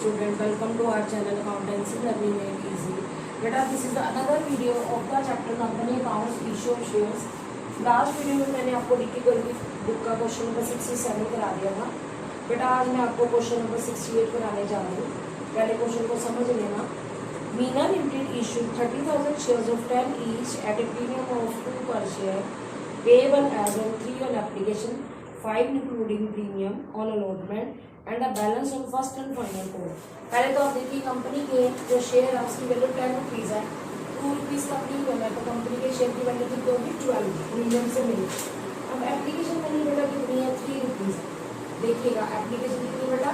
student, welcome to our channel Accountancy Learning Made Easy. बेटा this is another video of the chapter company accounts issue of shares. Last video में मैंने आपको DT government book का question number 67 करा दिया था। बेटा आज मैं आपको क्वेश्चन नंबर 68 कराने जा रही हूँ। पहले क्वेश्चन को समझ लेना। Meena limited issued 30,000 shares of 10 each at a premium of 2 per share, payable as on 3 on application, 5 including premium on allotment and the balance on first and final call। पहले तो आप देखिए कंपनी के जो शेयर है उसकी वैल्यू 10 रुपीज़ है, 2 rupees का प्रीमियम है, तो कंपनी के शेयर की वैल्यू कितनी होगी 12 प्रीमियम से मिली। अब एप्लीकेशन मनी बेटा कितनी है 3 रुपीज़। देखिएगा एप्लीकेशन कितनी बेटा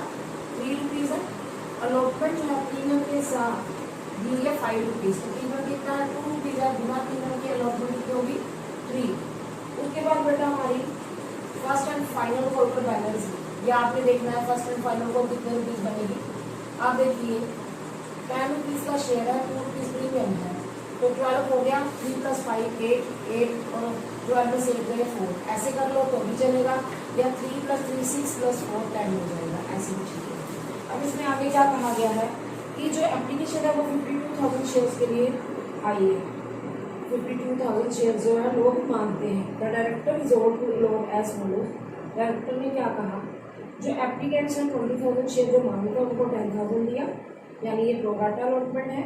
3 रुपीज़ है, अलॉटमेंट जो है प्रीमियम के साथ दी है 5 रुपीज़, तो प्रीमियम कितना है 2 रुपीज़ है, बिना प्रीमियम की अलॉटमेंट कितनी होगी 3। उसके बाद बेटा हमारी फर्स्ट एंड फाइनल कॉल पर बैलेंस है, या आपने देखना है फर्स्ट एंड फाइनल कॉल कितने रुपीज़ बनेगी। आप देखिए 10 रुपीज़ का शेयर है, 2 रुपीज़ प्रीमियम है, तो 12 हो गया, 3 + 5 8 और 12 में से 8 गए 4, ऐसे कर लो तो भी चलेगा, या 3 + 3 6 + 4 10 हो जाएगा, ऐसे भी ठीक है। अब इसमें आगे क्या कहा गया है कि जो एप्लीकेशन है वो 52,000 शेयर्स के लिए आई है। 52,000 शेयर्स जो है लोग मांगते हैं। The director is over to allot as follow. Director ने क्या कहा, जो एप्लीकेंट्स हैं 20,000 शेयर जो मांगे थे उनको 10,000 दिया, यानी ये प्रोराटा अलॉटमेंट है,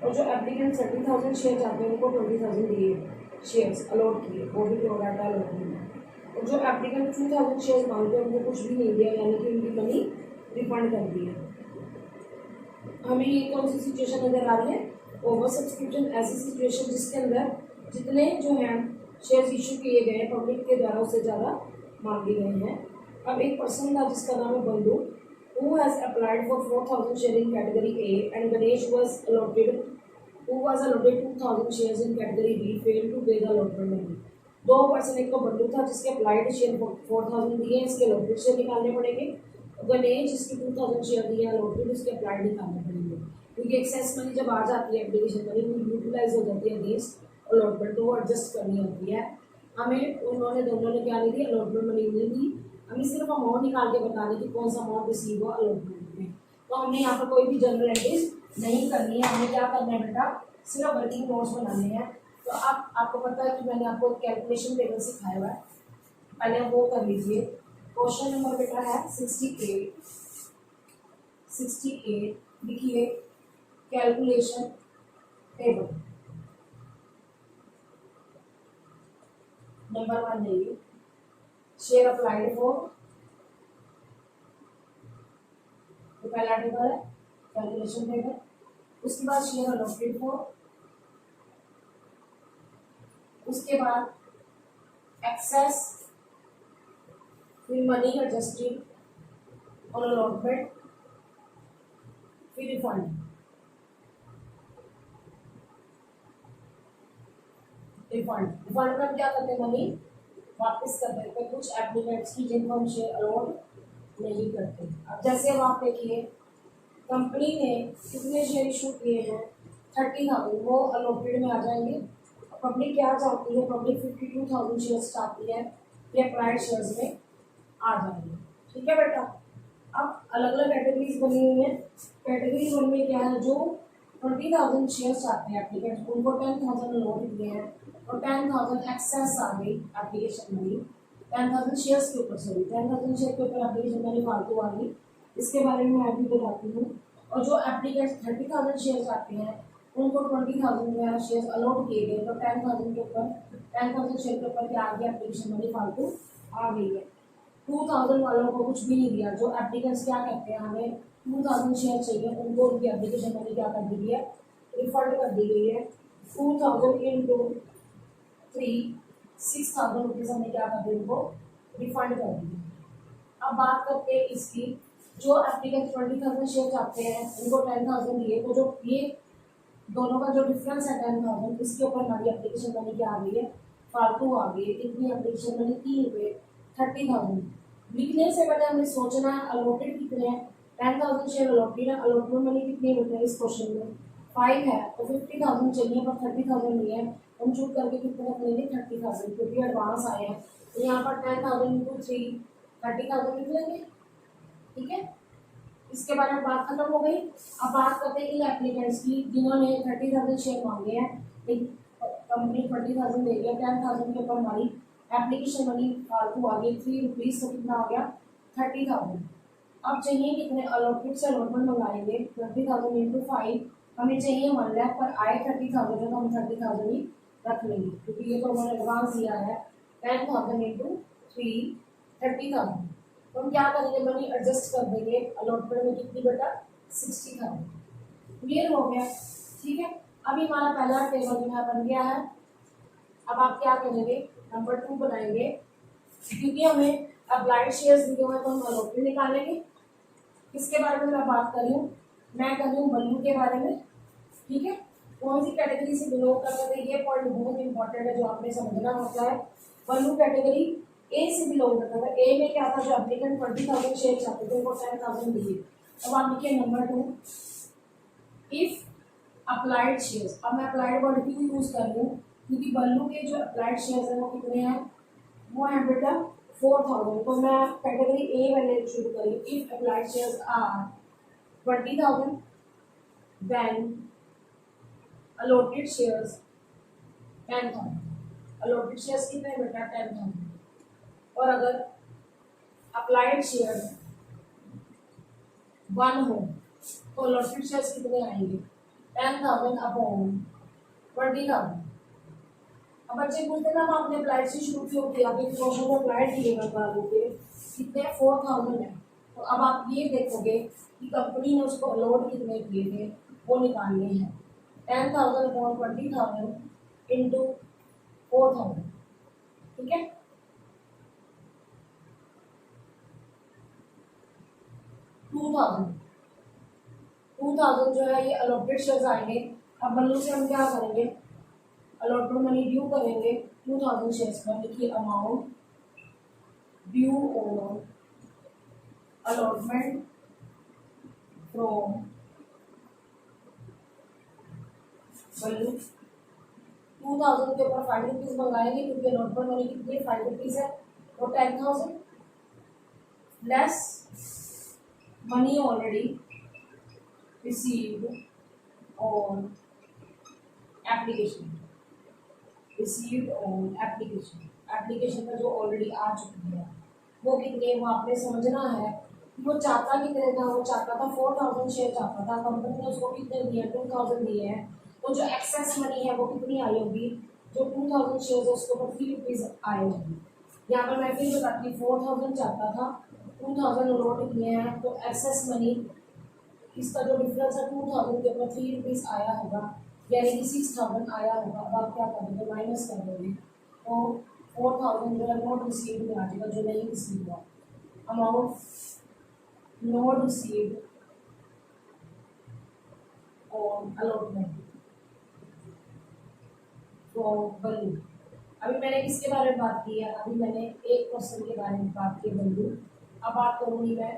और जो एप्लीकेंट 30,000 शेयर चाहते हैं उनको 20,000 दिए शेयर्स अलॉट किए, वो भी प्रोराटा अलॉटमेंट है। और जो एप्लीकेंट 2,000 शेयर मांगते हैं उनको कुछ भी नहीं दिया, यानी कि उनकी मनी रिफंड कर दी है। हमें ये कौन सी सिचुएशन नजर आ रही है, ओवर सब्सक्रिप्शन, ऐसी सिचुएशन जिसके अंदर जितने जो हैं शेयर्स इशू किए गए हैं पब्लिक के द्वारा उससे ज़्यादा मांगे गए हैं। अब एक पर्सन था जिसका नाम है Bandhu, who has applied for 4,000 share in category A and Ganesh was allotted 2,000 shares in category B, failed to pay the allotment money. दो पर्सन, एक तो बंधु था जिसके अप्लाइड शेयर 4,000 दिए, इसके अलॉटेड शेयर निकालने पड़ेंगे, गणेश जिसकी 2,000 शेयर दिए अलॉटेड, उसके अप्लाइड निकालने पड़ेंगे, क्योंकि एक्सेस मनी जब आ जाती है एप्लीकेशन मनी वो यूटिलाइज हो जाती है अगेंस्ट अलॉटमेंट, तो वो एडजस्ट करनी होती है। हमें उन्होंने दोनों ने क्या नहीं दी, अलॉटमेंट मनी नहीं दी, हमें सिर्फ अमाउंट निकाल के बता दी कि कौन सा अमाउंट रिसीव हुआ अलॉटमेंट में। तो हमने यहाँ पर कोई भी जनरल एंट्रीज नहीं करनी है, हमें क्या करना है बेटा सिर्फ वर्किंग नोट्स बनाने हैं। तो आपको पता है कि मैंने आपको कैलकुलेशन टेबल सिखाया हुआ है, पहले वो कर लीजिए। क्वेश्चन नंबर बेटा है 68 लिखिए कैलकुलेशन टेबल। नंबर 1 देखिए, शेयर अप्लाइड फॉर, तो पहला टेबल है कैलकुलेशन टेबल। उसके बाद शेयर अलॉटेड फॉर, उसके बाद एक्सेस, फिर मनी एडजस्टेड और अलॉटमेंट, फिर रिफंड। रिफंड में क्या करते हैं, मनी वापस कर देते हैं कुछ एप्लीकेंट्स की जिनको हम शेयर अलॉट नहीं करते। अब जैसे अब आप देखिए कंपनी ने कितने शेयर इशू किए हैं 30,000, वो अलॉटेड में आ जाएंगे। पब्लिक क्या चाहती है, पब्लिक 52,000 शेयर्स चाहती है, ये अप्लाइड शेयर्स में आ जाएंगे। ठीक है बेटा। अब अलग अलग कैटेगरीज बनी हुई हैं। कैटेगरी 1 में क्या है, जो 20,000 शेयर्स चाहते हैं एप्लीकेंट उनको 10,000 अलॉट दिए हैं और 10,000 एक्सेस आ गई एप्लीकेशन मनी, 10,000 शेयर्स के ऊपर, सॉरी 10,000 शेयर के ऊपर एप्लीकेशन मनी फालतू आ गई, इसके बारे में मैं भी बताती हूँ। और जो एप्लीकेंट 30,000 शेयर्स आते हैं उनको 20,000 शेयर्स अलॉट किए गए, तो 10,000 के ऊपर 10,000 शेयर के ऊपर क्या आ गया, एप्लीकेशन मनी फालतू आ गई है। 2,000 वालों को कुछ भी नहीं दिया, जो एप्लीकेंट्स क्या कहते हैं हमें 2,000 शेयर चाहिए, उनको उनकी एप्लीकेशन मनी क्या कर दी गई है, रिफंड कर दी गई है। 2,000 इंटू 3 6,000 रुपीज़ हमने क्या कर दिया, उनको रिफंड कर दिया। अब बात करते हैं इसकी, जो एप्लीकेंट 20,000 शेयर चाहते हैं उनको 10,000 दिए, तो जो ये दोनों का जो डिफरेंस है 10,000, इसके ऊपर हमारी एप्लीकेशन मनी क्या आ गई है, फालतू आ गई है। कितनी एप्लीकेशन मनी 3 रुपये 30,000। लिखने से पहले हमें सोचना है अलॉटेड कितने हैं, 10,000 शेयर अलॉटेड है, अलॉटमेंट मनी कितनी होती है इस क्वेश्चन में 5 है, तो 50,000 चाहिए पर 30,000 नहीं है, हम चूज करके कितने रख लेंगे 30,000, क्योंकि एडवांस आए हैं। तो यहाँ पर 10,000 इंटू 3 30,000 लिख लेंगे। ठीक है, इसके बारे में बात खत्म हो गई। अब बात करते हैं इन एप्लीकेंट्स की जिन्होंने 30,000 शेयर मांगे हैं। कंपनी 20,000 दे रही है, 10,000 के ऊपर हमारी एप्लीकेशन मनी फालतू आ गई 3 रुपीज़, तो कितना आ गया 30,000। अब चाहिए कितने अलॉटेड से अलॉटमेंट मंगाएंगे 20,000 इंटू 5, हमें चाहिए 1 लाख, पर आए 30,000 है तो हम 30,000 ही रख लेंगे क्योंकि ये तो उन्होंने एडवांस दिया है। 10,000 इंटू 3 30,000, तो हम क्या करेंगे मनी एडजस्ट कर देंगे अलॉटमेंट में कितनी बेटा 60,000। क्लियर हो गया, ठीक है। अभी हमारा पहला टेबल जो है बन गया है। अब आप क्या करेंगे नंबर 2 बनाएंगे, क्योंकि हमें अप्लाइड शेयर्स दिए हुए तो हम अलॉटमेंट निकालेंगे। किसके बारे में मैं बात कर रही हूँ, मैं कर रही हूँ बल्लू के बारे में, ठीक है। कौन सी कैटेगरी से बिलोंग करते थे ये पॉइंट बहुत इंपॉर्टेंट है जो आपने समझना होता है। बल्लू कैटेगरी ए से बिलोंग करता था। ए में क्या था, जो एप्लीकेंट 20,000 शेयर चाहते थे वो 10,000 दिए। अब आप लिखिए नंबर 2 इफ अप्लाइड शेयर्स। अब मैं अप्लाइड वर्ड क्यों यूज कर रही हूँ, क्योंकि बल्लू के जो अप्लाइड शेयर्स हैं वो कितने हैं, वो है बेटा 4,000। तो मैं कैटेगरी ए वाले शुरू करी। If applied shares are 20,000 then allotted shares 10,000। allotted shares कितने बेटा 10,000। और अगर अप्लाइड शेयर 1 हो तो allotted shares कितने आएंगे 10,000 अपॉन 20,000। अब बच्चे पूछते ना आपने अप्लाइड से शुरू क्यों किया, अभी क्वेश्चन में अप्लाइड दिए होंगे कितने 4,000 है। तो अब आप ये देखोगे कि कंपनी ने उसको अलॉट कितने किए थे वो निकालने हैं। 10,000 अपॉन 20,000 इंटू 4,000, ठीक है। 2,000 जो है ये अलॉटेड शेयर्स आएंगे। अब बल्लू से हम क्या करेंगे, अलॉटमेंट मनी ड्यू करेंगे 2,000 शेयर्स पर। लिखिए amount due on allotment from Ballu. 2,000 के ऊपर 5 रुपीज़ मंगाएंगे क्योंकि अलॉटमेंट मनी कितनी है 5 रुपीज़ है, तो 10,000 less money already received on application. Received on application, application पर जो ऑलरेडी आ चुकी है वो कितने, वो आपने समझना है। वो चाहता कितने था, वो चाहता था 4,000 शेयर चाहता था, कंपनी ने उसको कितने दिए 2,000 दिए हैं। तो जो एक्सेस मनी है वो कितनी आई होगी, जो 2,000 शेयर है उसके ऊपर 3 रुपीज़ आए होंगे। यहाँ पर मैं फिर बताती, 4,000 चाहता था 2,000 अलॉट किए हैं, तो एक्सेस मनी इसका जो डिफरेंस है 2,000 के ऊपर 3 रुपीज़ आया होगा, यानी कि 6,000 आया होगा। अब आप क्या करोगे माइनस कर दोगे, तो 4,000 जो है नॉट रिसीव्ड में आ जाएगा, जो नहीं रिसीव हुआ। Amount not received on allotment from Ballu. अभी मैंने किसके बारे में बात की है, अभी मैंने एक पर्सन के बारे में बात की बल्लू। अब बात करूँगी मैं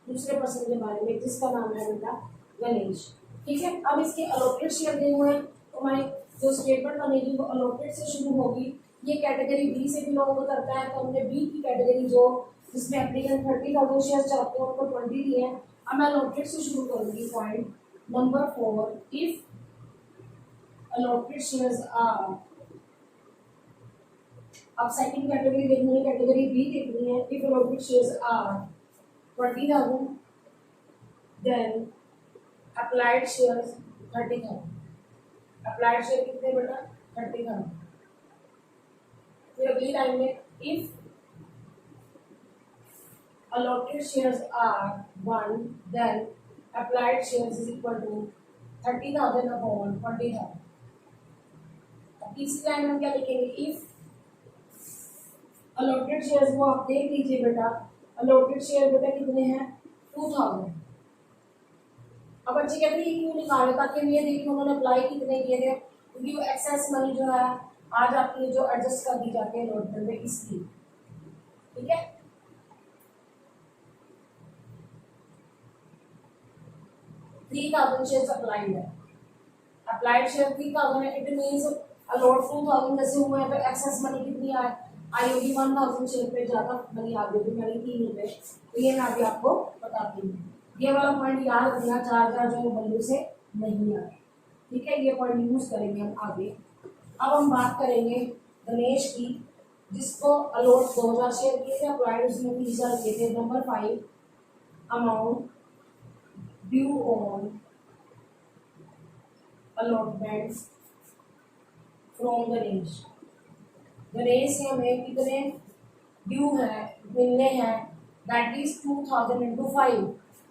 दूसरे पर्सन के बारे में जिसका नाम है बेटा गणेश, ठीक है। अब इसके अलॉटेड शेयर दिए हुए हैं, तो हमारी जो स्टेटमेंट बनेगी वो अलॉटेड से शुरू होगी। ये कैटेगरी बी से बिलोंग करता है, तो हमने बी की कैटेगरी जो जिसमें एप्लीकेंट 30,000 शेयर चाहते हैं उनको 20 दिए हैं। अब मैं अलॉटेड से शुरू करूँगी। Point number 4 if allotted shares are, अब सेकंड कैटेगरी देखनी है, कैटेगरी बी देखनी है। If allotted shares are 20,000 then applied shares 30,000। Applied share कितने बेटा 30,000। फिर अगली लाइन में if allotted shares are 1 then applied shares is equal to 30,000 upon 20,000। अब तीसरी लाइन में क्या लिखेंगे, इफ allotted shares वो आप देख लीजिए बेटा, allotted share बेटा कितने हैं 2,000। अब बच्चे कहते हैं क्यों निकाले, ताकि ये देखिए उन्होंने अप्लाई कितने किए थे, क्योंकि वो एक्सेस मनी जो है आ जाती है जो एडजस्ट कर दी जाती है अलॉटमेंट में, इसलिए, ठीक है। शेयर अप्लाइड है, अप्लाइड शेयर 3,000 है, इट मींस अलॉट 2,000 जैसे हुए हैं, तो एक्सेस मनी कितनी आई होगी 1,000 शेयर पे ज्यादा मनी आ गई, मनी 3 रुपए। तो ये मैं अभी आपको बताती हूँ। ये वाला पॉइंट याद रखना, 4,000 जो बल्लू से नहीं आए, ठीक है। ये पॉइंट यूज करेंगे हम आगे। अब हम बात करेंगे गणेश की, जिसको अलॉट 2,000 शेयर किए थे, अप्लाइड उसने 30,000 किए थे। Number 5, amount due on allotment from Ganesh. Ganesh से हमें कितने ड्यू है, मिलने हैं, दैट इज 2,000 इंटू 5।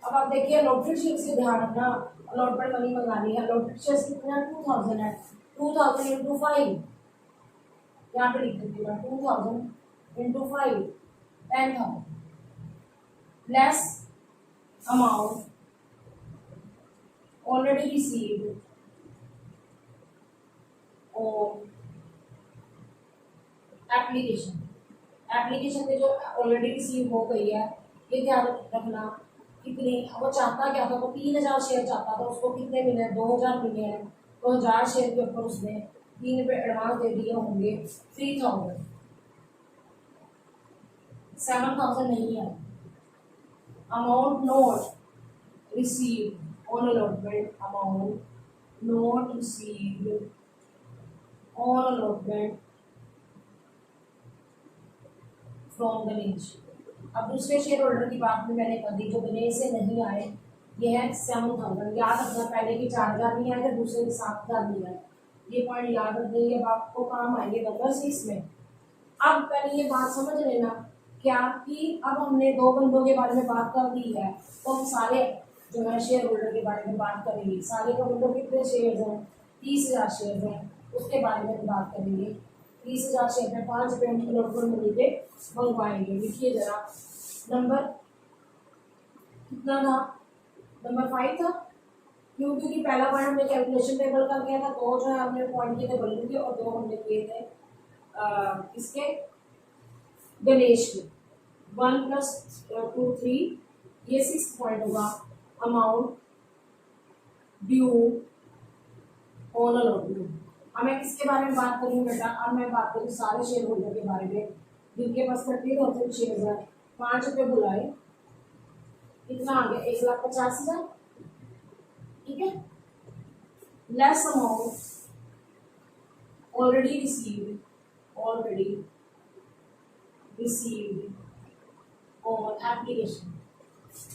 अब आप देखिए अलॉटेड शेयर से ध्यान रखना, अलॉटमेंट मनी मंगानी है, अलॉटेड शेयर कितना 2,000 है, 2,000 इंटू 5, यहाँ पे लिख देती हूँ 2,000 into 5, 10,000 less amount already received on application. Application में जो ऑलरेडी रिसीव हो गई है, ये ध्यान रखना कितनी, वो चाहता क्या था, वो 3,000 शेयर चाहता था, उसको कितने मिले, 2,000 मिले हैं। 2,000 शेयर के ऊपर उसने 3 रुपये एडवांस दे दिए होंगे, 3,000, 7,000 नहीं है। Amount note receive on allotment, amount note receive on allotment from Ganesh. अब दूसरे शेयर होल्डर की बात में मैंने कर दी, जो गणेश से नहीं आए, ये है 7,000। याद रखना, पहले के 4,000 नहीं आए थे, दूसरे के 7,000 नहीं आए, ये पॉइंट याद रखना, ये आपको काम आएंगे नंबर 6 में। अब पहले ये बात समझ लेना क्या कि अब हमने 2 बंदों के बारे में बात कर दी है, तो हम सारे जो है शेयर होल्डर के बारे में बात करेंगे। सारे के बंदों कितने शेयर हैं, 30,000 शेयर हैं, उसके बारे में बात करेंगे। 30,000 शेयर में 5 रुपये हम अलॉटमेंट मनी पे मंगवाएंगे। लिखिए जरा, नंबर कितना था, नंबर 5 था, क्यों, क्योंकि पहला पॉइंट हमने कैलकुलेशन टेबल का किया था, 2 जो है हमने पॉइंट किए थे बल्लू के, और 2 हमने किए थे इसके गणेश के। 1 + 2 3, ये 6 पॉइंट होगा। Amount due on allotment. अब मैं किसके बारे में बात करूँ बेटा, अब मैं बात करूँ सारे शेयर होल्डर के बारे में, जिनके पास 30,000 शेयर है। 5 रुपये बुलाए, कितना आ गया, 1,50,000, ठीक है। लेस अमाउंट ऑलरेडी रिसीव्ड और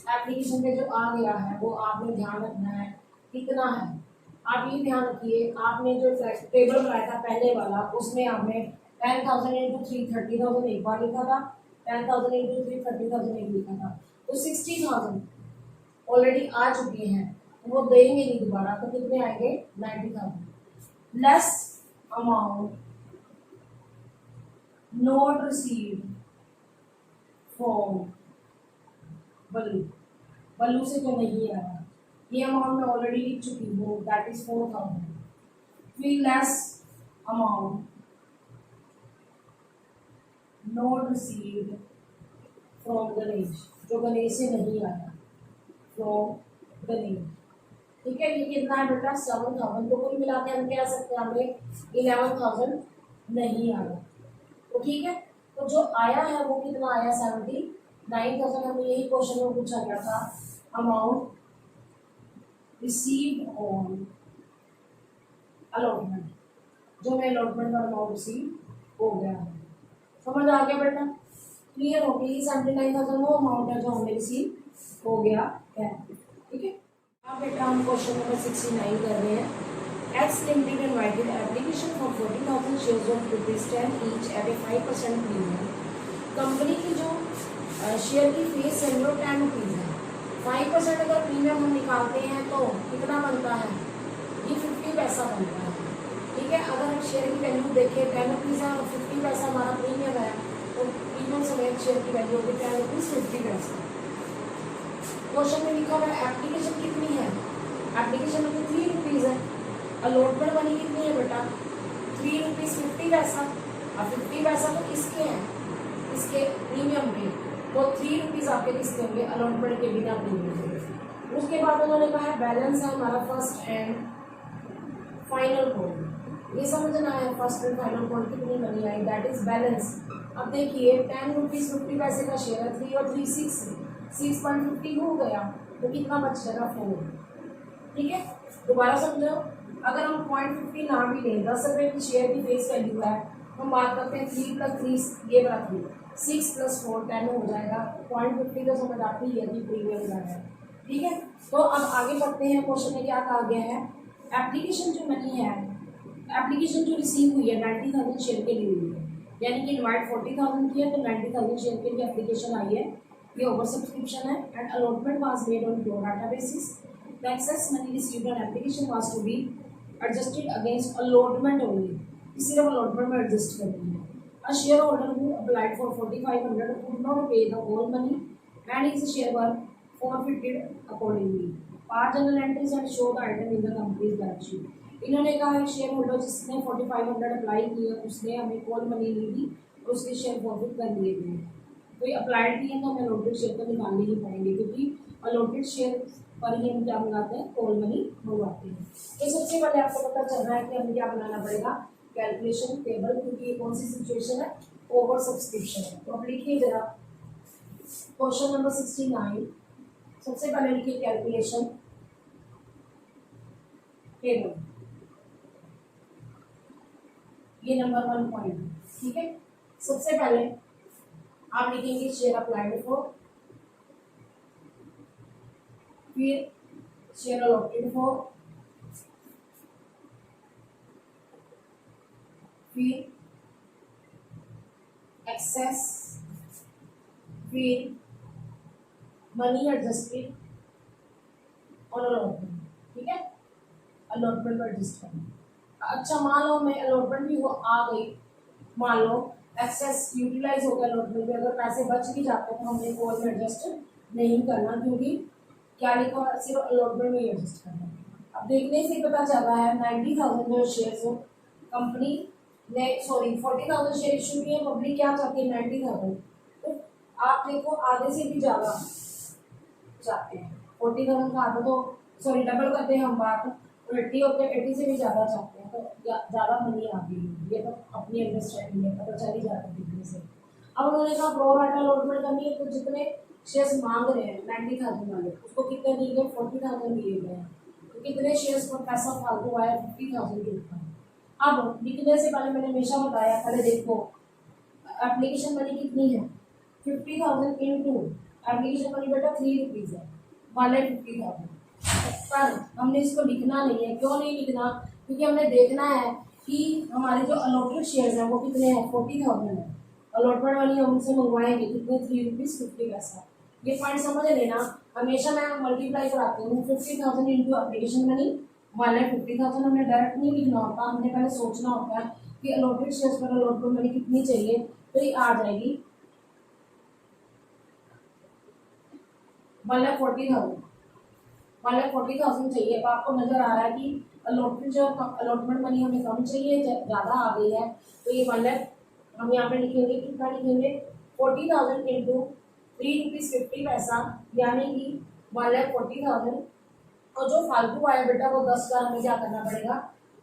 एप्लीकेशन पे जो आ गया है वो आपने ध्यान रखना है कितना है। आप ये ध्यान रखिए, आपने जो टेबल बनाया था पहले वाला, उसमें आपने 10,000 इंटू 3 30,000 एक बार लिखा था, 10,000 इंटू 3 30,000 एक लिखा था, तो 60,000 ऑलरेडी आ चुके हैं, वो देंगे नहीं दोबारा, तो कितने आएंगे, 90,000 less amount not received from Ballu से तो नहीं आया, ये अमाउंट मैं ऑलरेडी लिख चुकी हूँ, दैट इज 4,000। फिर less amount not received from Ganesh, जो गणेश से नहीं आया, फ्रॉम गणेश, ठीक है। ये कितना है बेटा, 7,000। तो कुल मिला के हम कह सकते हैं हमें 11,000 नहीं आया, तो ठीक है। तो जो आया है वो कितना आया, 79,000। हमें यही क्वेश्चन में पूछा गया था, अमाउंट रिसीव्ड ऑन अलॉटमेंट, जो मैं अलॉटमेंट का अमाउंट रिसीव हो गया है। समझ आ गया बेटा, क्लियर हो गई। 79,000 वो अमाउंट है जो हमें रिसीव हो गया है, ठीक है। अब बेटा हम क्वेश्चन नंबर 69 कर रहे हैं। X Limited invited application for 40,000 shares of ₹10 each at a 5% premium। Company की जो शेयर की फीस है वो 10 रुपीज़ है। 5% अगर प्रीमियम हम निकालते हैं तो कितना बनता है, ये 50 पैसा बनता है, ठीक है। अगर शेयर की वैल्यू देखें 10 रुपीज़ है और 50 पैसा हमारा प्रीमियम है, तो प्रीमियम समेत शेयर की वैल्यू होगी 10 रुपीज़ 50 पैसा। क्वेश्चन में लिखा हुआ है एप्लीकेशन कितनी है, एप्लीकेशन में 3 रुपीज़ है। अलॉटमेंट मनी कितनी है बेटा, 3 रुपीज़ 50 पैसा। अब 50 पैसा तो किसके हैं, इसके प्रीमियम पे, तो 3 रुपीज़ आपके किसके होंगे, अलॉटमेंट के बिना प्रीमियम के। उसके बाद उन्होंने कहा है बैलेंस है हमारा फर्स्ट एंड फाइनल पॉइंट, ये समझना है फर्स्ट एंड फाइनल पॉइंट कितनी money I, that is balance. अब देखिए 10 रुपीज़ 50 पैसे का शेयर है, 3 और 3 6 6.50 हो गया, तो कितना बच जाएगा 4। ठीक है, दोबारा समझो, अगर हम 0.50 ना भी लें, 10 रुपये की शेयर की फेस वैल्यू है, हम बात करते हैं 3 + 3 ये बराबर 6 + 4 10 हो जाएगा। 0.50 तो समझ आती है कि प्रीमियम जाना है। ठीक है, तो अब आगे बढ़ते हैं। क्वेश्चन में क्या कहा गया है, एप्लीकेशन जो मनी है, एप्लीकेशन जो रिसीव हुई है 90,000 शेयर के लिए हुई है, यानी कि इनवाइट 40,000 की है तो 90,000 शेयर के लिए एप्लीकेशन आई है, ये ओवर सब्सक्रिप्शन है and allotment was made on pro rata basis. The excess money received on application was to be adjusted against allotment only, सिर्फ अलॉटमेंट में एडजस्ट करनी है। A share holder who applied for 4500 could not pay the whole money and his share were forfeited accordingly. Part journal entries and show the item in the company's balance sheet. इन्होंने कहा share holder जिसने 4500 apply किया उसने हमें call money नहीं दी और उसके share forfeit कर दिए गए। कोई अप्लाइड किए तो हमें अलॉटेड शेयर तो निकालने ही पड़ेंगे, क्योंकि अलॉटेड शेयर पर ही हम क्या मंगाते हैं, कॉल मनी मंगवाते हैं। तो सबसे पहले आपको पता चल रहा है कि हमें क्या बनाना पड़ेगा, कैलकुलेशन टेबल, क्योंकि ये कौन सी सिचुएशन है, ओवर सब्सक्रिप्शन है। तो अब लिखिए जरा क्वेश्चन नंबर 69। सबसे पहले लिखिए कैलकुलेशन टेबल, ये नंबर 1 पॉइंट। ठीक है, सबसे पहले आप लिखेंगे शेयर अप्लाइड फॉर, फिर शेयर अलॉटेड फॉर, फिर एक्सेस, फिर मनी एडजस्टेड और अलॉटमेंट। ठीक है, अलॉटमेंट में एडजस्ट करना। अच्छा, मान लो मैं अलॉटमेंट भी वो आ गई, मान लो एक्सेस यूटिलाइज हो गया अलॉटमेंट में, अगर पैसे बच भी जाते हैं तो हमने कॉल में एडजस्ट नहीं करना, क्योंकि क्या लिखा है, सिर्फ अलॉटमेंट में ही एडजस्ट करना। अब देखने से पता चल रहा है 90,000 जो शेयर्स हो कंपनी ने, सॉरी 40,000 शेयर इशू किए, पब्लिक क्या चाहती है 90,000, तो आप देखो आधे से भी ज़्यादा चाहते हैं। 40,000 का आधा तो, सॉरी डबल करते हैं हम बात, तो 80 होते हैं, 80 से भी ज़्यादा चाहते हैं, तो ज़्यादा मनी आ गई, ये तो अपनी अंडरस्टैंडिंग है, पता चल ही जाता है दिखने से। अब उन्होंने कहा प्रो राटा अलॉटमेंट करनी है, तो जितने शेयर्स मांग रहे हैं 90,000 वाले, उसको कितने दिए गए, 40,000 दिए गए हैं, तो कितने शेयर्स पर पैसा फालतू आया, 50,000 के ऊपर। अब लिखने से पहले मैंने हमेशा बताया, पहले देखो एप्लीकेशन मनी कितनी है, 50,000 इंटू एप्लीकेशन मनी बेटा 3 रुपीज़ है, वाले 50,000। पर हमने इसको लिखना नहीं है, क्यों नहीं लिखना, क्योंकि हमने देखना है कि हमारे जो अलॉटेड शेयर्स हैं वो कितने हैं, 40,000 है। अलॉटमेंट वाली हम उनसे मंगवाएंगे कितने, 3 रुपीज़ 50 पैसा। ये पॉइंट समझ लेना, हमेशा मैं मल्टीप्लाई कराती हूँ 50,000 इंटू एप्लीकेशन मनी वाले 50,000। हमने डायरेक्ट नहीं लिखना होता, हमने पहले सोचना होता है कि अलॉटेड शेयर्स पर अलॉटमेंट मनी कितनी चाहिए, तो ये आ जाएगी 1,40,000, 1,40,000 चाहिए। तो आपको नजर आ रहा है कि अलॉटमेंट मनी हमें कम चाहिए, ज़्यादा आ गई है, तो ये 1,00,000 हम यहाँ पे लिखेंगे, कितना लिखेंगे, 40,000 इंटू 3 रुपीज़ 50 पैसा, यानी कि 1,40,000। और जो फालतू आया बेटा वो 10 का हमें क्या करना पड़ेगा,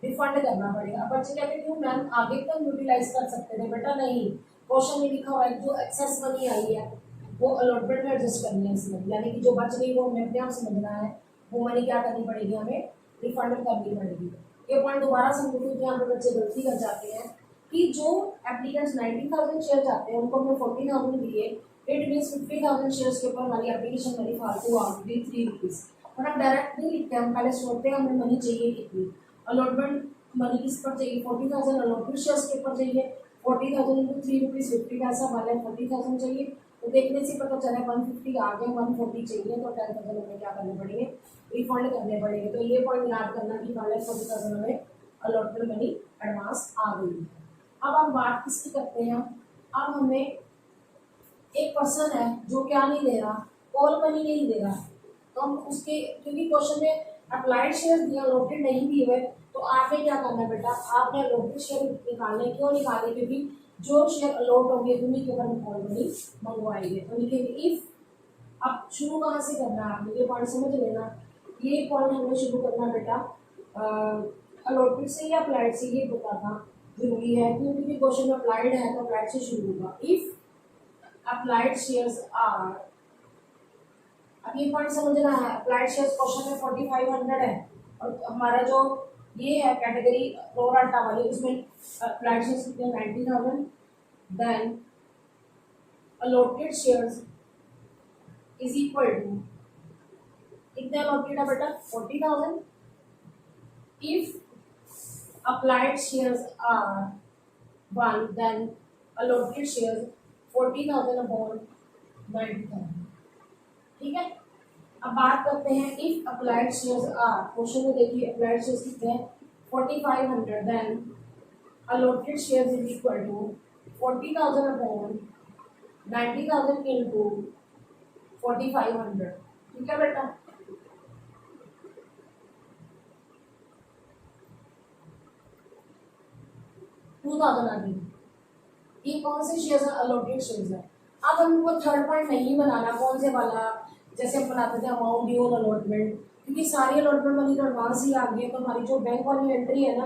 रिफंड करना पड़ेगा। बच्चे कहते क्यों मैम आगे तक यूटिलाइज कर सकते थे, बेटा नहीं, क्वेश्चन में लिखा हुआ है जो एक्सेस मनी आई है वो अलॉटमेंट में एडजस्ट करनी है इसमें, यानी कि जो बच गई वो हमें अपने आप समझना है, वो मनी क्या करनी पड़ेगी, हमें रिफंड करनी पड़ेगी। ये पॉइंट दोबारा समझो, क्योंकि यहाँ पे बच्चे गलती कर जाते हैं कि जो एप्लीकेंट्स 90,000 शेयर चाहते हैं उनको हमने 40,000 दिए, इट मीन्स 50,000 शेयर्स के ऊपर हमारी एप्लीकेशन मनी फालतू आ गई 3 रुपीज़। और हम डायरेक्ट नहीं लिखते, हम पहले सोचते हैं हमें मनी चाहिए कितनी, अलॉटमेंट मनी किस पर चाहिए, 40,000 अलॉटमेंट शेयर्स के ऊपर चाहिए, 40,000 इंटू 3 रुपीज़ 50 पैसा वाले 40,000 चाहिए। तो देखने से पता चला 150 आ गए, 140 चाहिए, तो 10,000 हमें क्या करने पड़ेंगे, रिफंड करने पड़ेंगे। तो ये पॉइंट याद करना कि 40,000 हमें अलॉटमेंट मनी एडवांस आ गई है। अब हम बात किसकी करते हैं, अब हमें एक पर्सन है जो क्या नहीं दे रहा, कॉल मनी नहीं दे रहा, तो हम उसके, क्योंकि क्वेश्चन में अप्लाइड शेयर दिया, अलॉटेड नहीं दिए हुए, तो आपने क्या करना है बेटा, आपने अलॉटेड शेयर निकालने, क्यों निकाले, क्योंकि जो शेयर अलॉट होंगे उन्हीं के ऊपर हम कॉल मनी मंगवाएंगे। तो लिखेंगे इफ, अब शुरू कहाँ से करना है आपने, ये पॉइंट समझ लेना, ये पॉइंट हमें शुरू करना बेटा अलॉटेड से या अप्लाइड से, ये बताना जरूरी है, क्योंकि क्वेश्चन में अप्लाइड है तो अप्लाइड से शुरू होगा। इफ अप्लाइड शेयर्स आर अब ये पॉइंट समझना है, अप्लाइड शेयर्स क्वेश्चन में 4500 है और हमारा जो ये है कैटेगरी प्रो राटा वाली, उसमें अप्लाइड शेयर्स कितने 90,000, then allotted shares is equal to कितने अलॉटेड है बेटा 40,000। If applied shares are 1 then allotted shares 40,000 upon 90,000। ठीक है, अब बात करते हैं if applied shares are, question में देखिए अप्लाइड शेयर्स कितने हैं 4500, then allotted shares is equal to 40,000 upon 90,000 into 4500। ठीक है बेटा, 2000 आ गई। ये कौन से शेयर्स है अलॉटेड शेयर्स है। अब हमको थर्ड पॉइंट नहीं बनाना, कौन से वाला, जैसे हम बनाते थे अमाउंट ड्यू ऑन अलॉटमेंट, क्योंकि सारी अलॉटमेंट मनी तो एडवांस ही आ गई है। तो हमारी जो बैंक वाली एंट्री है ना,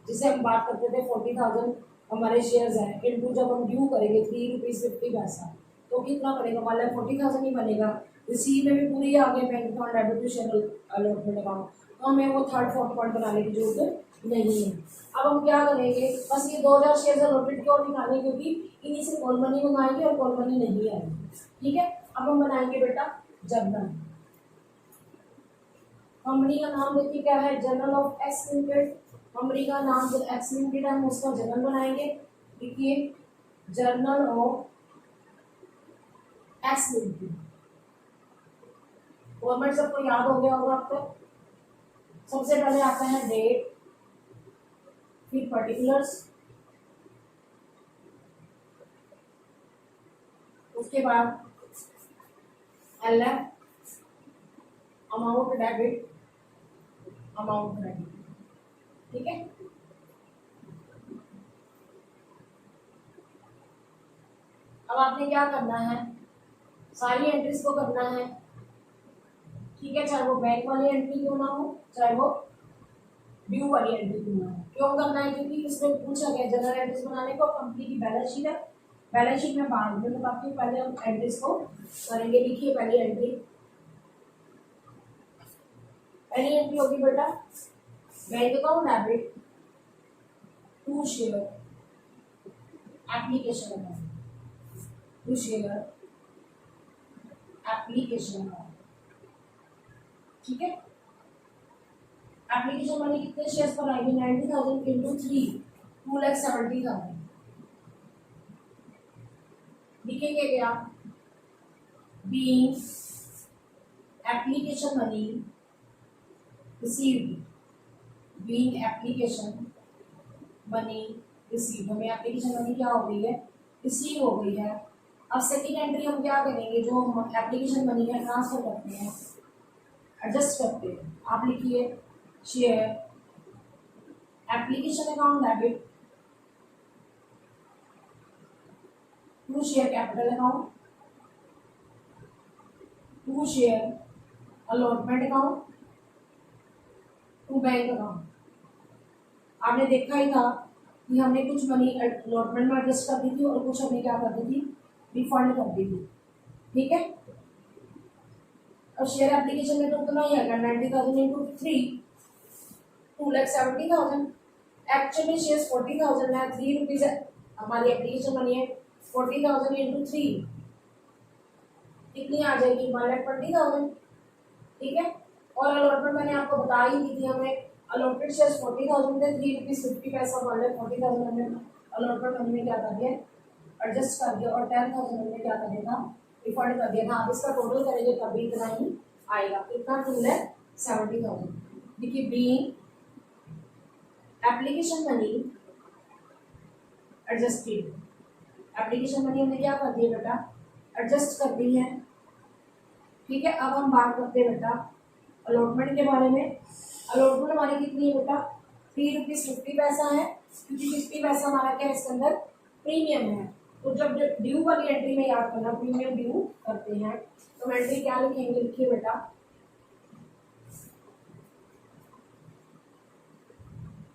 जिसे हम बात करते थे 40,000 हमारे शेयर्स हैं, इनटू जब हम ड्यू करेंगे 3 रुपीज़ 50 पैसा, तो कितना बनेगा, मान लिया 40,000 ही बनेगा। रिसीव में भी पूरी आ गई bank account, debit to share allotment account, तो हमें वो थर्ड फोर्थ पॉइंट बनाने की जरूरत नहीं है। अब हम क्या करेंगे, बस ये 2000 शेयर अलॉटेड क्यों निकालेंगे, क्योंकि इन्हीं से कॉल मनी मंगाएंगे और कॉल मनी नहीं आएगी। ठीक है, अब हम बनाएंगे बेटा जर्नल। कंपनी का नाम देखिए क्या है, journal of X limited. Company का नाम जो एक्स लिमिटेड है हम उसका जर्नल बनाएंगे। देखिए journal of X limited, format सबको याद हो गया होगा आपको। सबसे पहले आता है डेट, फिर पर्टिकुलर्स, उसके बाद LF amount debit, amount credit. ठीक है, अब आपने क्या करना है, सारी एंट्रीज को करना है। ठीक है, चाहे वो बैंक वाली एंट्री क्यों ना हो, चाहे वो ड्यू वाली एंट्री क्यों ना हो। क्यों करना है, क्योंकि इसमें पूछा गया जनरल एंट्रीज बनाने को, कंपनी की बैलेंस शीट है, बैलेंस शीट में बाद में बताती हूँ, पहले हम एंट्रीज को करेंगे। लिखिए पहली एंट्री, पहली एंट्री होगी बेटा bank account debit to share application account, to share application account. ठीक है, एप्लीकेशन मनी कितने शेयर्स पर आएंगे 90,000 इंटू 3, 2,70,000। लिखेंगे क्या, being application money received, being application money received, हमें एप्लीकेशन मनी क्या हो गई है, रिसीव हो गई है। अब सेकेंड एंट्री हम क्या करेंगे, जो हम एप्लीकेशन मनी है ट्रांसफर करते हैं, एडजस्ट करते हैं। आप लिखिए share application account debit to share capital account, to share allotment account, to bank account. आपने देखा ही था कि हमने कुछ मनी अलॉटमेंट में एडजस्ट कर दी थी और कुछ हमने क्या कर दी थी, रिफंड कर दी थी। ठीक है, अब शेयर एप्लीकेशन में तो उतना ही आएगा 90,000 इंटू 3, 2,70,000। एक्चुअली शेयर 40,000 है, 3 रुपीज है हमारी एप्लीकेशन मनी है, 40,000 इंटू 3 कितनी आ जाएगी, 1,20,000। ठीक है, और अलॉटमेंट मैंने आपको बता ही दी थी, हमें अलॉटेड शेयर 40,000 थे, 3 रुपीज 50 पैसा, 1,40,000 हमने अलॉटमेंट मनी में क्या कर दिया, एडजस्ट कर दिया, और 10,000 हमने क्या कर दिया था, रिफंड कर दिया था। आप इसका टोटल करेंगे तभी इतना ही आएगा, कितना 2,70,000। देखिए being application money adjusted, application money हमने क्या कर दी बेटा, एडजस्ट कर दी है। ठीक है, अब हम बात करते हैं बेटा अलॉटमेंट के बारे में। अलॉटमेंट हमारी कितनी है बेटा, 3 रुपीज 50 पैसा है, क्योंकि 50 पैसा हमारा क्या है, इसके अंदर प्रीमियम है। तो जब ड्यू वाली एंट्री में याद करना, प्रीमियम ड्यू करते हैं, तो एंट्री क्या लिखेंगे, लिखिए बेटा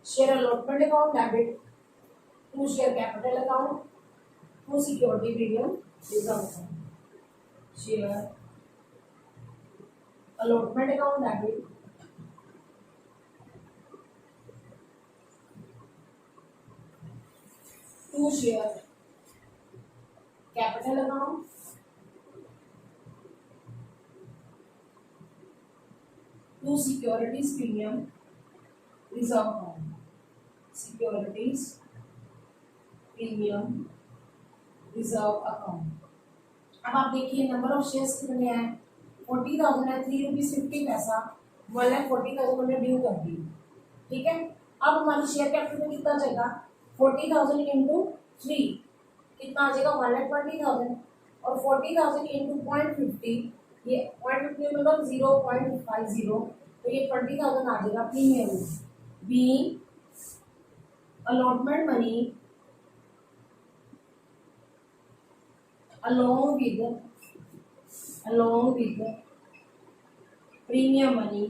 share allotment account debit to share capital account to security premium reserve account, share allotment account debit, to share capital account, to securities premium reserve account, securities premium reserve account. अब आप देखिए number of shares कितने हैं, 40,000 है, 3 rupees 50 पैसा, 1,40,000 हमने due कर दी। ठीक है, अब हमारी शेयर कैपिटल में कितना जाएगा, 40,000 इंटू 3 कितना आ जाएगा, 1,20,000, और 40,000 इंटू 0.50, ये 0.50 मतलब 0.50, तो ये 20,000 आ जाएगा premium. B allotment money along with premium money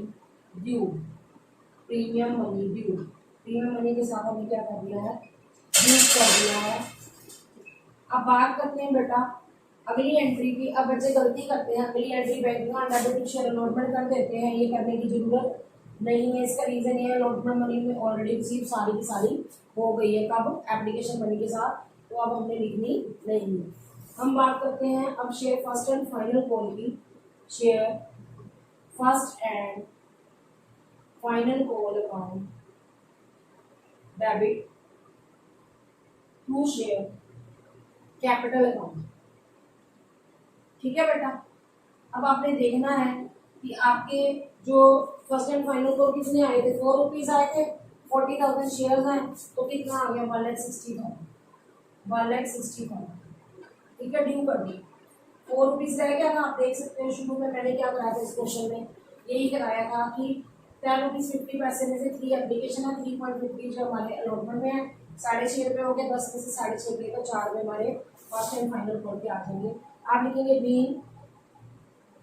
due, premium money due, premium money के साथ हमने क्या कर दिया है, ड्यू कर दिया है। अब बात करते हैं बेटा अगली एंट्री की। अब बच्चे गलती करते हैं, अगली एंट्री बैंक का डेबिट शेयर अलॉटमेंट कर देते हैं, ये करने की जरूरत नहीं है। इसका रीजन ये है अलॉटमेंट मनी में ऑलरेडी रिसीव सारी की सारी हो गई है, कब, एप्लीकेशन मनी के साथ, तो अब हमने लिखनी नहीं है। हम बात करते हैं अब share first and final call की। Share first and final call account debit to share capital account. ठीक है बेटा, अब आपने देखना है कि आपके जो फर्स्ट एंड फाइनल कॉल कितने आए थे, 4 रुपीज आए थे, 40,000 शेयर हैं, तो कितना आ गया, 1,60,000, 1,60,000। ठीक है, ड्यू कर दी, 4 रुपीज रह गया था। आप देख सकते हैं शुरू में मैंने क्या कराया था इस क्वेश्चन में, यही कराया था कि 10 रुपीज 50 पैसे में से 3 एप्लीकेशन है, 3.50 जो हमारे अलॉटमेंट में है, 6.5 रुपये हो गए, 10 में से 6.5 रुपये, तो 4 रुपये हमारे फर्स्ट एंड फाइनल कॉल के आ जाएंगे। आप लिखेंगे B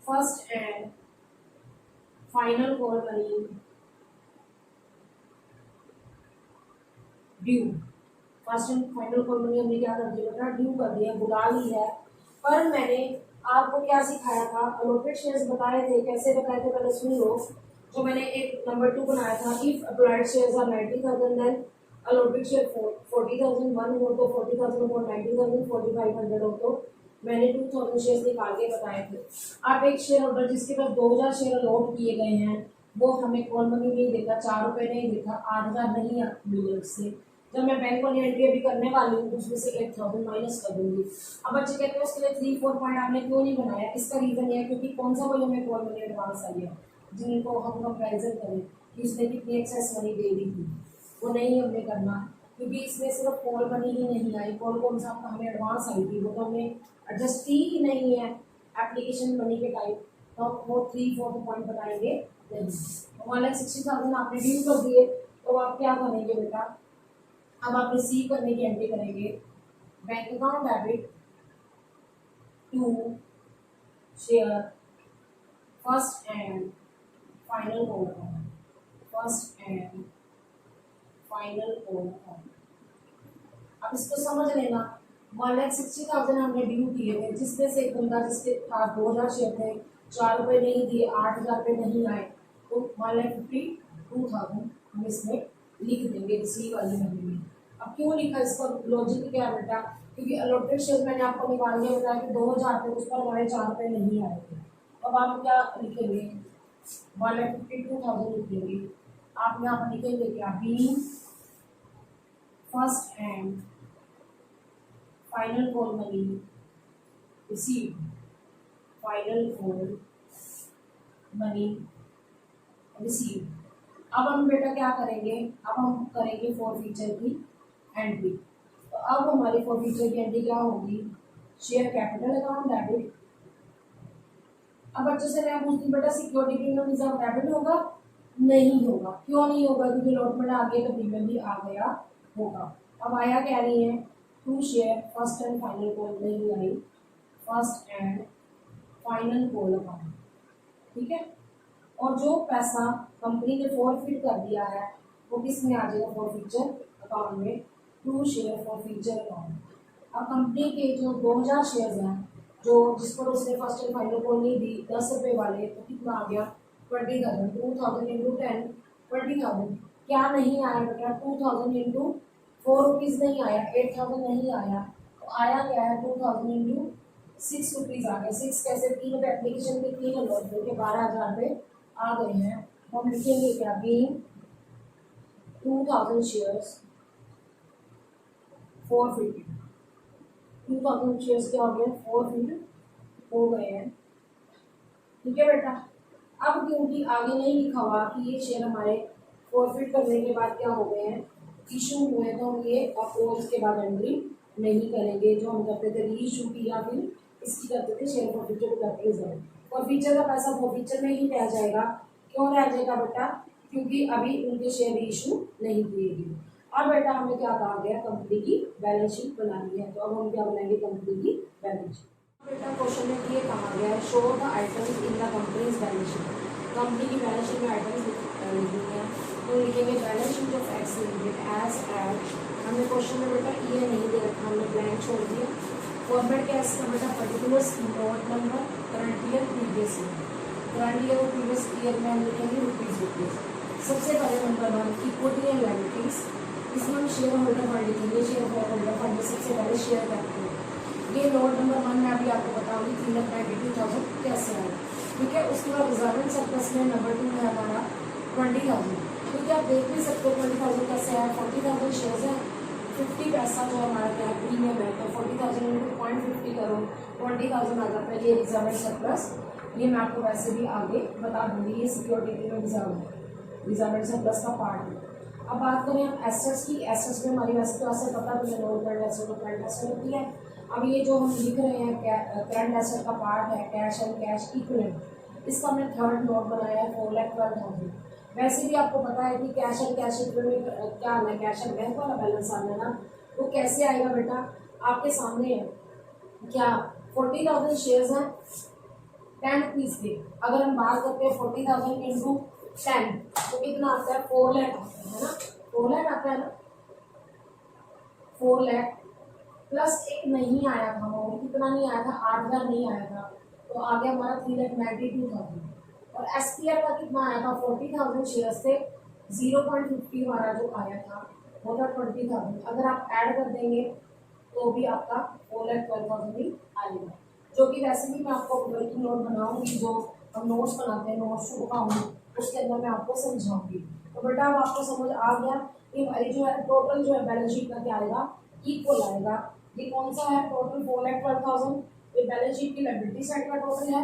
first and final call money due, first and final call money हमने क्या कर दिया बेटा, ड्यू कर दिया, बुला ली है। पर मैंने आपको क्या सिखाया था, अलॉटेड शेयर्स बताए थे, कैसे बताए थे पहले सुन लो। जो मैंने एक नंबर 2 बनाया था, if applied shares are 90,000 then allotted share 40,000 one हो तो 40,000 और 90,000 4,500 हो तो मैंने 2,000 शेयर्स निकाल के बताए थे। आप एक शेयर होल्डर जिसके पास 2,000 शेयर अलॉट किए गए हैं वो हमें कॉल मनी नहीं देता, 4 रुपये नहीं देता, 8,000 नहीं मिले उससे। जब मैं बैंक वाली एंट्री अभी करने वाली हूँ तो उसमें से 8,000 माइनस कर दूंगी। अब बच्चे कहते हैं उसके लिए 3-4 पॉइंट आपने क्यों नहीं बनाया, इसका रीजन ये है क्योंकि कौन सा कोई हमें कॉल मनी एडवांस आई है जिनको हम कंपेरिजन करें कि उसने कितनी एक्सेस मनी दे दी थी, वो नहीं हमने करना, क्योंकि इसमें सिर्फ कॉल मनी ही नहीं आई, कॉल कौन सा हमें एडवांस आई थी वो तो हमें एडजस्ट की ही नहीं है एप्लीकेशन मनी के टाइप, तो वो 3-4 पॉइंट बताएंगे नहीं। 1,60,000 आपने ड्यू कर दिए, तो आप क्या करेंगे बेटा, अब आप रिसीव करने की एंट्री करेंगे, bank account debit to share first and final call account, first and final call account. अब इसको समझ लेना, 1,60,000 हमने ड्यू किए थे, जिसमें से एक बंदा जिसके पास 2,000 शेयर थे, 4 रुपये नहीं दिए, 8,000 रुपये नहीं आए, तो 1,52,000 हम इसमें लिख देंगे रिसीव वाली मनी में। अब क्यों लिखा, इसका लॉजिक क्या है बेटा, क्योंकि अलॉटेड शेयर मैंने आपको निकाल के बताया कि 2,000 थे, उस पर हमारे 4 रुपये नहीं आए थे। अब आप क्या लिखेंगे, 1,52,000 लिखेंगे। आप यहाँ पर लिखेंगे क्या, B first and final call money receive, final call money receive. अब हम बेटा क्या करेंगे, अब हम करेंगे फॉर फ्यूचर की एंट्री। तो अब हमारी फॉर फ्यूचर की एंट्री क्या होगी, शेयर कैपिटल अकाउंट डेबिट। अब बच्चों से मैं पूछती बेटा सिक्योरिटी प्रीमियम रिजर्व डेबिट होगा, नहीं होगा। क्यों नहीं होगा, क्योंकि अलॉटमेंट आ गया तो प्रीमियम भी आ गया होगा। अब आया क्या नहीं है, to share first and final call नहीं आई, first and final call account. ठीक है, और जो पैसा कंपनी ने फॉरफिट कर दिया है वो किस में आ जाएगा, फॉर फ्यूचर अकाउंट में, to share for future account. अब कंपनी के जो 2,000 शेयर्स हैं जो जिस पर उसने फर्स्ट एंड फाइनल कॉल नहीं दी 10 रुपये वाले, तो कितना आ गया, 20,000, 2,000 इंटू 10, 20,000। क्या नहीं आया बेटा? 2,000 इंटू 4 रुपीज़ नहीं आया, 8,000 नहीं आया, तो आया क्या है? 2,000 इंटू 6 रुपीज़ आ गया। 6 कैसे? 3 पे एप्लीकेशन के 3 नंबर जो कि 12,000 पे आ गए हैं। तो हम लिखेंगे क्या? Being 2,000 shares forfeited. 2,000 शेयर्स क्या हो गए? फॉरफिट हो गए हैं। ठीक है बेटा। अब क्योंकि आगे नहीं लिखा हुआ कि ये शेयर हमारे फॉरफिट करने के बाद क्या हो गए हैं, इशू हुए, तो हम ये और इसके बाद एंट्री नहीं करेंगे जो हम करते थे री इशू की, या फिर इसकी करते थे शेयर फॉरफिचर कैपिटल। फॉरफिचर का पैसा फॉरफिचर में ही रह जाएगा। क्यों रह जाएगा बेटा? क्योंकि अभी उनके शेयर इशू नहीं किए गए। अब बेटा हमें क्या कहा गया? कंपनी की बैलेंस शीट बनानी है। तो अब हम क्या बनाएंगे? कंपनी की बैलेंस शीट। बेटा क्वेश्चन में ये कहा गया है, show the items in the company's balance sheet. Company की बैलेंस शीट में आइटम्स लिखनी है, तो लिखेंगे balance sheet of X limited as at. हमने क्वेश्चन में बेटा ये नहीं दे रखा, हमने ब्लैंक छोड़ दिया। फॉर्मेट क्या है इसका बेटा? Particulars, note number, current year, previous year. Current year और प्रीवियस ईयर में हम लिखेंगे रुपीज़। सबसे पहले नंबर 1 इक्विटी एंड लायबिलिटीज। इसमें हम शेयर होल्डर फंड लिखेंगे। शेयर होल्डर फंड सबसे पहले शेयर कैपिटल। ये नोट नंबर 1 में अभी आपको बताऊंगी 3,92,000 कैसे आया। ठीक है। उसके बाद रिजर्वेंट सरप्लस में नंबर 2 है हमारा 20,000। क्योंकि आप देख भी सकते हो 20,000 कैसे आया। 40,000 शेयर्स है, 50 पैसा जो हमारा क्या है? प्रीमियम है। तो 40,000 इंटू 0.50 करो, 20,000 आ जाता है। ये रिजर्वेंट सरप्लस, ये मैं आपको वैसे भी आगे बता दूंगी। ये सिक्योरिटी में रिजर्वेंट सरप्लस का पार्ट है। अब बात करें हम एसेट्स की। एसेट्स में हमारी वैसे तो ऐसे पता भी नॉन करंट एसेट और करंट एसेट होती है। अब ये जो हम लिख रहे हैं करंट एसेट का पार्ट है कैश एंड कैश इक्विवेलेंट। इसका हमने थर्ड नोट बनाया है 4,12,000। वैसे भी आपको पता है कि कैश एंड कैश इक्विवेलेंट क्या आना है? कैश एंड बैंक वाला बैलेंस आना है ना। तो कैसे आएगा बेटा? आपके सामने है क्या? 40,000 शेयर्स हैं 10 रुपीज के। अगर हम बात करते हैं 40,000 इंटू 10 तो कितना आता है? 4 लाख आता है ना। 4 लाख आता है ना। 4 लाख प्लस एक नहीं आया था, वो कितना नहीं आया था? 8,000 नहीं आया था, तो आ गया हमारा 3,92,000। और एसपीआर का कितना आया था? 40,000 शेयर से 0.50 हमारा जो आया था वो था 20,000। अगर आप ऐड कर देंगे तो भी आपका 4,12,000 ही आएगा। जो कि वैसे भी मैं आपको वर्किंग नोट बनाऊंगी, जो हम नोट्स बनाते हैं, नोट्स टू अकाउंट, उसके अंदर मैं आपको समझाऊंगी। तो बेटा अब आपको समझ आ गया कि हमारी जो है टोटल जो है बैलेंस शीट का क्या आएगा? इक्वल आएगा। ये कौन सा है? टोटल 4,12,000। ये बैलेंस शीट की लायबिलिटी साइड का टोटल है।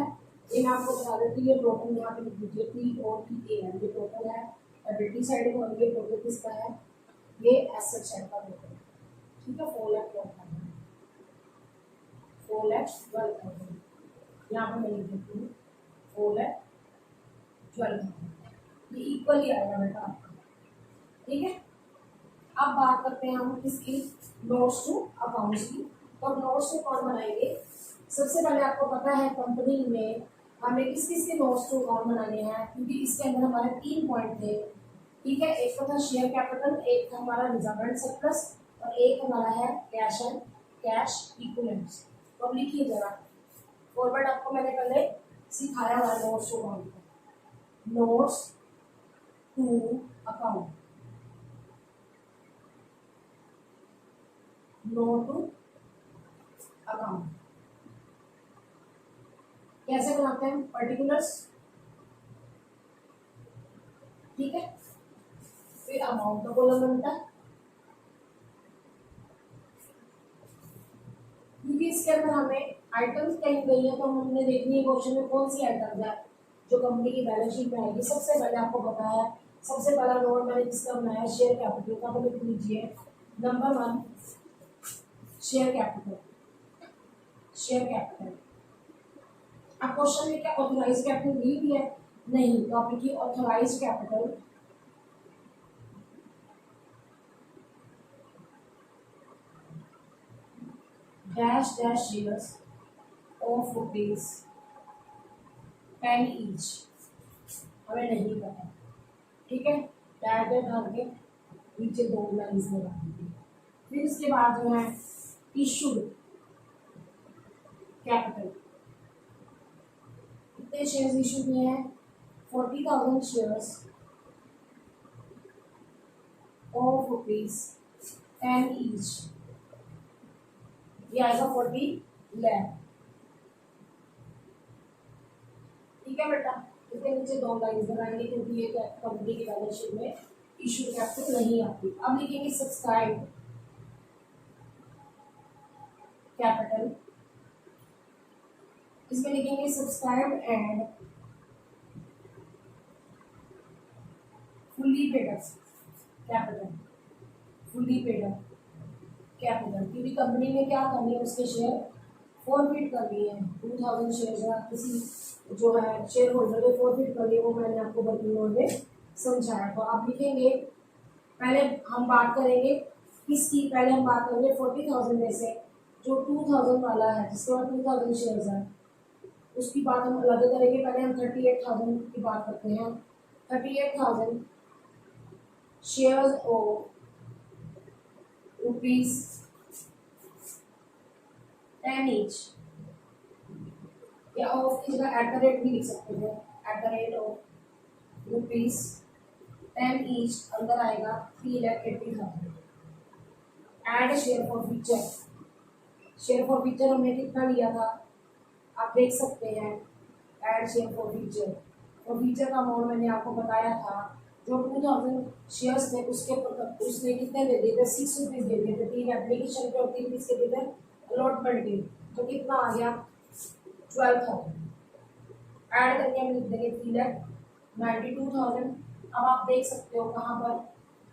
ये मैं आपको बता देती हूँ। ये टोटल यहाँ पे लिख दीजिए पी और पी ए है। ये टोटल है लायबिलिटी साइड का, और ये टोटल किसका है? ये एसेट साइड का टोटल। ठीक है। 4,12,000, 4,12,000 यहाँ पर मैं लिख देती हूँ 4,12,000। ये इक्वल ही आएगा बेटा आपका। ठीक है। अब बात करते हैं हम किसकी? नोट्स टू अकाउंट्स की। तो नोट्स टू कौन बनाएंगे? सबसे पहले आपको पता है कंपनी में हमें किस किस के नोट्स टू अकाउंट बनाने हैं, क्योंकि इसके अंदर हमारे 3 पॉइंट थे। ठीक है। एक तो था शेयर कैपिटल, एक था हमारा रिजर्वेंट सरप्लस, और एक हमारा है कैश एंड कैश इक्विवेलेंट्स। तो अब लिखिए जरा। फॉर्मेट आपको मैंने पहले सिखाया हुआ है नोट्स टू अकाउंट का। Notes to account, note to account कैसे बनाते हैं? पर्टिकुलर्स, ठीक है, फिर अमाउंट का कॉलम बनता है। क्योंकि इसके अंदर हमें आइटम्स कहीं गई है, तो हमने देखनी है क्वेश्चन में कौन सी आइटम्स है जो कंपनी की बैलेंस शीट में आएगी। सबसे पहले आपको पता है, सबसे पहला नोट मैंने किसका बनाया? शेयर कैपिटल का। तो लिख लीजिए number 1 share capital. Share capital. अब क्वेश्चन में क्या ऑथोराइज कैपिटल दी हुई है? नहीं, तो आप लिखिए authorise capital dash dash shares of ₹10 each. हमें नहीं पता। ठीक है। डैश डैश डाल के नीचे 2 लाइन्स लगा दीजिए। फिर इसके बाद जो है इशूड कैपिटल, कितने शेयर्स इशू किए हैं? 40,000 shares of ₹10 each, ये आएगा 40 लाख। ठीक है बेटा, इसके नीचे दो लाइन बनाएंगे क्योंकि ये कंपनी की बैलेंस शीट में इशू कैपिटल नहीं आती। अब लिखेंगे सब्सक्राइब कैपिटल, इसमें लिखेंगे subscribe and fully paid up capital, fully paid up capital, क्योंकि कंपनी में क्या करनी है, उसके शेयर फॉरफिट करनी है। 2000 शेयर किसी जो है शेयर होल्डर ने फॉरफिट करनी है, वो मैंने आपको वर्किंग में समझाया। तो आप लिखेंगे, पहले हम बात करेंगे किसकी, पहले हम बात करेंगे 40,000 में से जो 2000 वाला है, जिसके बाद 2000 शेयर्स है, उसकी बात हम अलग करेंगे। पहले हम 38,000 की बात करते हैं। 38,000 शेयर्स ऑफ ₹10 ईच, या ऑफ की जगह एट द रेट भी लिख सकते हैं, at the rate of ₹10 each, अंदर आएगा 3,80,000। Add share for future, share for future हमने कितना लिया था आप देख सकते हैं। एड शेयर फॉर फ्यूचर, और फ्यूचर का अमाउंट मैंने आपको बताया था, जो 2000 शेयर्स थे उसके उसने कितने दे दिए थे, ₹6 दे दिए थे, 3 एप्लीकेशन के और 3 किसके दे थे, अलॉटमेंट के, तो कितना आ गया 12,000। ऐड करके हम लिख देंगे 3,92,000। अब आप देख सकते हो कहाँ पर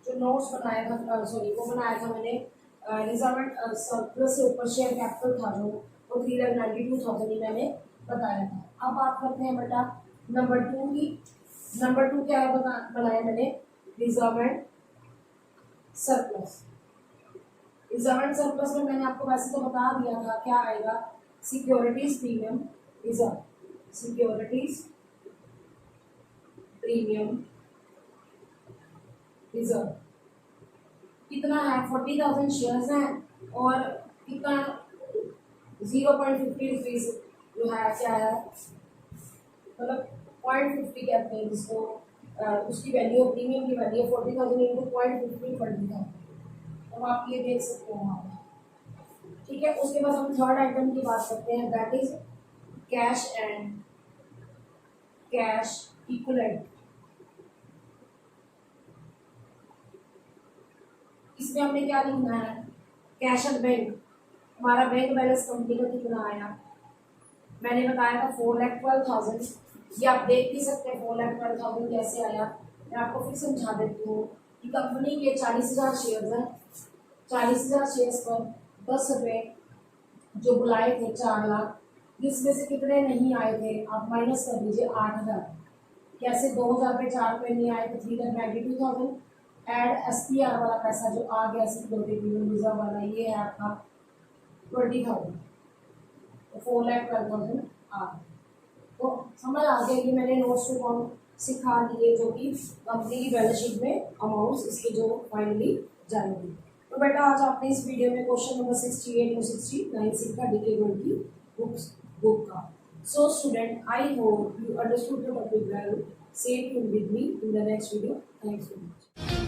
जो नोट्स बनाया था, सॉरी वो बनाया था मैंने रिजर्व सरप्लस से ऊपर शेयर कैपिटल था जो, वो 3,92,000 ही मैंने बताया था। अब बात करते हैं बेटा नंबर 2 की। नंबर 2 क्या है बनाया मैंने, reserve and surplus. Reserve and surplus में मैंने आपको वैसे तो बता दिया था क्या आएगा, securities premium reserve, securities premium reserve कितना है, 40,000 शेयर्स हैं और कितना 0.50 रुपीज जो है क्या है, मतलब 0.50 कहते हैं जिसको, उसकी वैल्यू प्रीमियम की वैल्यू 40,000 इंटू 0.50 40,000। तो आप ये देख सकते हो वहाँ पर। ठीक है, उसके बाद हम थर्ड आइटम की बात करते हैं, that is cash and cash equivalent. इसमें हमने क्या लिखना है, कैश एंड बैंक, हमारा बैंक बैलेंस कंपनी का कितना आया, मैंने बताया था 4,12,000। ये आप देख भी सकते हैं 4,12,000 कैसे आया। मैं आपको फिर समझा देती हूँ कि कंपनी के 40,000 शेयर्स हैं, 40,000 शेयर्स पर 10 रुपये जो बुलाए थे 4 लाख, जिसमें से कितने नहीं आए थे आप माइनस कर दीजिए 8,000। कैसे 2,000 पे 4 रुपये नहीं आए तो 3,92,000। एड SPR वाला पैसा जो आ गया सिक्योरिटी प्रीमियम रिजर्व वाला, ये है आपका 20,000, तो 4,12,000 आ गया। तो समझ आ गया कि मैंने नोट्स टू अकाउंट सिखा दिए जो कि कंपनी की बैलेंस शीट में अमाउंट्स इसके जो फाइनली जाएंगे। तो बेटा आज आपने इस वीडियो में क्वेश्चन नंबर 68 और 69 सीखा डीके गोल्ड की बुक का। So student, I hope you understood the topic well. Stay tuned with me in the next video. Thanks so much.